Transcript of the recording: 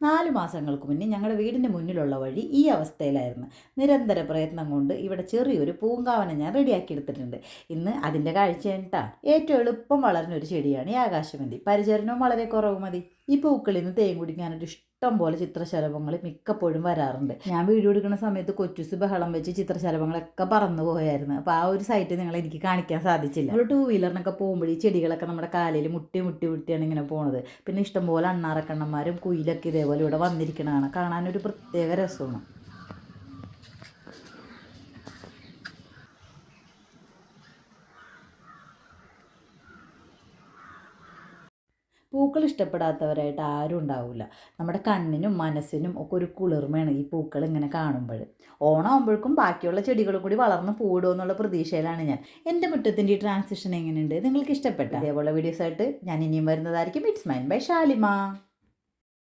4 മാസങ്ങൾക്ക് മുന്നേ ഞങ്ങളുടെ വീടിൻ്റെ മുന്നിലുള്ള വഴി ഈ അവസ്ഥയിലായിരുന്നു. നിരന്തര പ്രയത്നം കൊണ്ട് ഇവിടെ ചെറിയൊരു പൂങ്കാവനം ഞാൻ റെഡിയാക്കി എടുത്തിട്ടുണ്ട്. ഇന്ന് അതിൻ്റെ കാഴ്ചയാണ് ട്ടാ. ഏറ്റവും എളുപ്പം വളരുന്ന ഒരു ചെടിയാണ് ഈ ആകാശമല്ലി. പരിചരണവും വളരെ കുറവ് മതി. ഈ പൂക്കളിൽ നിന്ന് തേൻ കുടിക്കാനൊരു ഇഷ്ടം പോലെ ചിത്രശലഭങ്ങൾ മിക്കപ്പോഴും വരാറുണ്ട്. ഞാൻ വീഡിയോ എടുക്കുന്ന സമയത്ത് കൊച്ചുസ് ബഹളം വെച്ച് ചിത്രശലഭങ്ങളൊക്കെ പറന്നു പോയായിരുന്നു. അപ്പോൾ ആ ഒരു സൈറ്റ് നിങ്ങൾ എനിക്ക് കാണിക്കാൻ സാധിച്ചില്ല. നമ്മൾ 2 വീലറിനൊക്കെ പോകുമ്പോൾ ഈ ചെടികളൊക്കെ നമ്മുടെ കാലിൽ മുട്ടിയാണ് ഇങ്ങനെ പോണത്. പിന്നെ ഇഷ്ടംപോലെ അണ്ണാറക്കണ്ണന്മാരും കുയിലൊക്കെ ഇതേപോലെ ഇവിടെ വന്നിരിക്കണതാണ്. കാണാനൊരു പ്രത്യേക രസമാണ്. പൂക്കൾ ഇഷ്ടപ്പെടാത്തവരായിട്ട് ആരും ഉണ്ടാവില്ല. നമ്മുടെ കണ്ണിനും മനസ്സിനും ഒക്കെ ഒരു കുളിർമയാണ് ഈ പൂക്കൾ ഇങ്ങനെ കാണുമ്പോൾ. ഓണമാകുമ്പോഴേക്കും ബാക്കിയുള്ള ചെടികളും കൂടി വളർന്ന് പൂടുമെന്നുള്ള പ്രതീക്ഷയിലാണ് ഞാൻ. എൻ്റെ മുറ്റത്തിൻ്റെ ഈ ട്രാൻസിഷൻ എങ്ങനെയുണ്ട്, നിങ്ങൾക്ക് ഇഷ്ടപ്പെട്ട? ഇതേപോലെ വീഡിയോസായിട്ട് ഞാൻ ഇനിയും വരുന്നതായിരിക്കും. It's mine bye Shalimar.